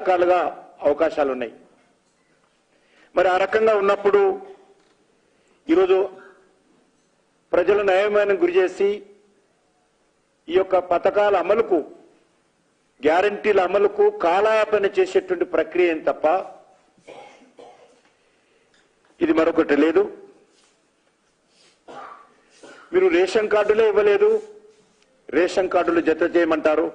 రకాలుగా అవకాశాలు ఉన్నాయి. మరి ఆ రకంగా ఉన్నప్పుడు ఈరోజు ప్రజల న్యాయమైన గురి చేసి ఈ యొక్క పథకాల అమలుకు గ్యారంటీల అమలుకు కాలయాపన చేసేటువంటి ప్రక్రియ తప్ప ఇది మరొకటి లేదు. మీరు రేషన్ కార్డులే ఇవ్వలేదు, రేషన్ కార్డులు జత చేయమంటారు.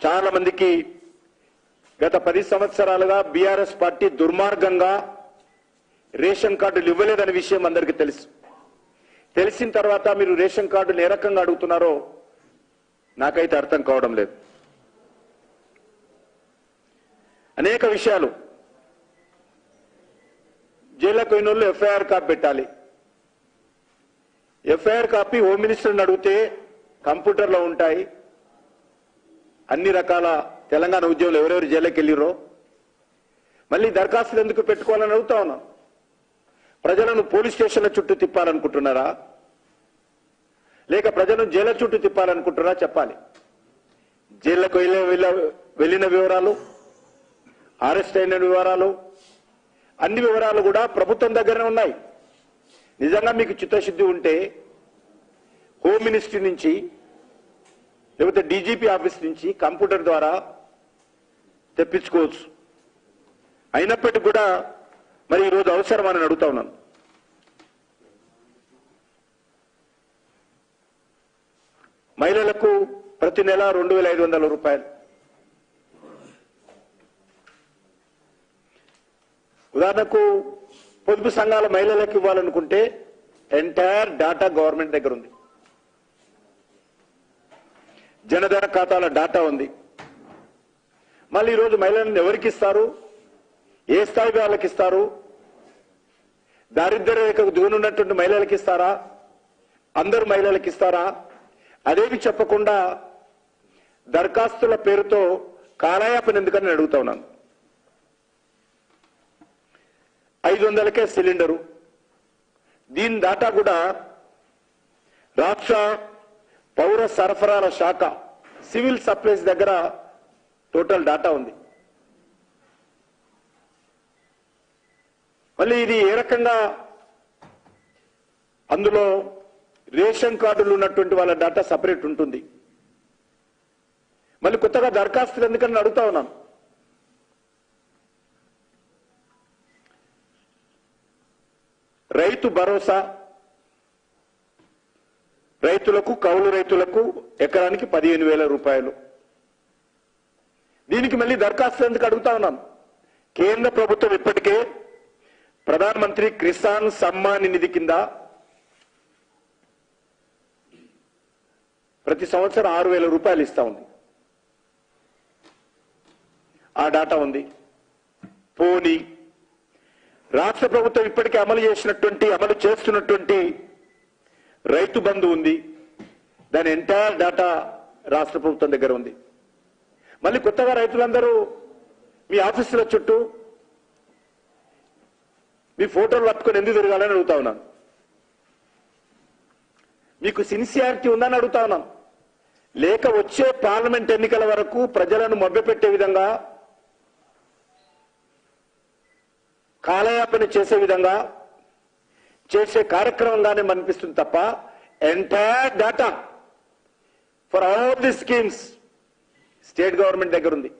చాలా మందికి గత 10 సంవత్సరాలుగా బీఆర్ఎస్ పార్టీ దుర్మార్గంగా రేషన్ కార్డులు ఇవ్వలేదనే విషయం అందరికీ తెలుసు. తెలిసిన తర్వాత మీరు రేషన్ కార్డులు ఏ రకంగా అడుగుతున్నారో నాకైతే అర్థం కావడం లేదు. అనేక విషయాలు జైలుకు పోయిన వాళ్ళు ఎఫ్ఐఆర్ కాపీ పెట్టాలి. ఎఫ్ఐఆర్ కాపీ హోమ్ మినిస్టర్ని అడిగితే కంప్యూటర్లో ఉంటాయి. అన్ని రకాల తెలంగాణ ఉద్యోగులు ఎవరెవరు జైలుకి వెళ్ళిరో మళ్ళీ దరఖాస్తులు ఎందుకు పెట్టుకోవాలని అడుగుతా ఉన్నాం. ప్రజలను పోలీస్ స్టేషన్ల చుట్టూ తిప్పాలనుకుంటున్నారా, లేక ప్రజలను జైలు చుట్టూ తిప్పాలనుకుంటున్నారా చెప్పాలి. జైళ్లకు వెళ్ళిన వివరాలు, అరెస్ట్ అయిన వివరాలు, అన్ని వివరాలు కూడా ప్రభుత్వం దగ్గరనే ఉన్నాయి. నిజంగా మీకు చిత్తశుద్ధి ఉంటే హోమ్ మినిస్ట్రీ నుంచి లేకపోతే డీజీపీ ఆఫీస్ నుంచి కంప్యూటర్ ద్వారా తెప్పించుకోవచ్చు. అయినప్పటికీ కూడా మరి ఈరోజు అవసరమని అడుగుతా ఉన్నాను. మహిళలకు ప్రతి నెల 2500 రూపాయలు. ఉదాహరణకు పొదుపు సంఘాల మహిళలకు ఇవ్వాలనుకుంటే ఎంటైర్ డాటా గవర్నమెంట్ దగ్గర ఉంది. జనధన ఖాతాల డాటా ఉంది. మళ్ళీ ఈరోజు మహిళలను ఎవరికి ఇస్తారు, ఏ స్థాయి వాళ్ళకి ఇస్తారు, దారిద్ర్య రేఖకు దిగునున్నటువంటి మహిళలకు ఇస్తారా, అందరు మహిళలకు ఇస్తారా, అదేమి చెప్పకుండా దరఖాస్తుల పేరుతో కాలయాపన ఎందుకని అడుగుతా ఉన్నాను. 500కే సిలిండరు. దీని డాటా కూడా రాష్ట్ర పౌర సరఫరాల శాఖ సివిల్ సప్లైస్ దగ్గర టోటల్ డాటా ఉంది. మళ్ళీ ఇది ఏ రకంగా అందులో రేషన్ కార్డులు ఉన్నటువంటి వాళ్ళ డాటా సపరేట్ ఉంటుంది. మళ్ళీ కొత్తగా దరఖాస్తులు ఎందుకని అడుగుతా ఉన్నాను. రైతు భరోసా రైతులకు, కౌలు రైతులకు ఎకరానికి 15,000 రూపాయలు. దీనికి మళ్ళీ దరఖాస్తు ఎందుకు అడుగుతా ఉన్నాను. కేంద్ర ప్రభుత్వం ఇప్పటికే ప్రధానమంత్రి కిసాన్ సమ్మాన్ నిధి కింద ప్రతి సంవత్సరం 6,000 రూపాయలు ఇస్తా ఉంది. ఆ డాటా ఉంది. పోనీ రాష్ట్ర ప్రభుత్వం ఇప్పటికే అమలు చేస్తున్నటువంటి రైతు బంధు ఉంది. దాని ఎంటైర్ డాటా రాష్ట్ర ప్రభుత్వం దగ్గర ఉంది. మళ్ళీ కొత్తగా రైతులందరూ మీ ఆఫీసుల చుట్టూ మీ ఫోటోలు పట్టుకొని ఎందుకు తిరగాలని అడుగుతా ఉన్నాను. మీకు సిన్సియారిటీ ఉందని అడుగుతా ఉన్నాను. లేక వచ్చే పార్లమెంట్ ఎన్నికల వరకు ప్రజలను మభ్యపెట్టే విధంగా, కాలయాపన చేసే విధంగా చేసే కార్యక్రమంగానే అనిపిస్తుంది తప్ప entire data for all the schemes state government దగ్గర ఉంది.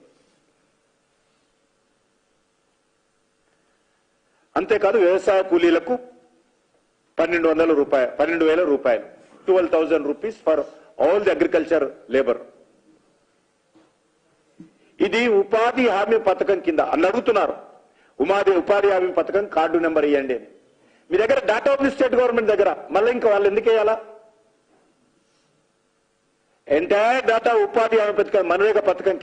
అంతేకాదు వ్యవసాయ కూలీలకు 12,000 రూపాయలు 12,000 rupees for all the agriculture labour. ఇది ఉపాధి హామీ పథకం కింద అని అడుగుతున్నారు. ఉపాధి హామీ పథకం కార్డు నెంబర్ ఇవ్వండి అని. మీ దగ్గర డాటా ఉంది స్టేట్ గవర్నమెంట్ దగ్గర. మళ్ళీ ఇంకా వాళ్ళు ఎందుకు వేయాలా? ఎంటైర్ డాటా ఉపాధి హామీ పథకం, మనరేగా పథకం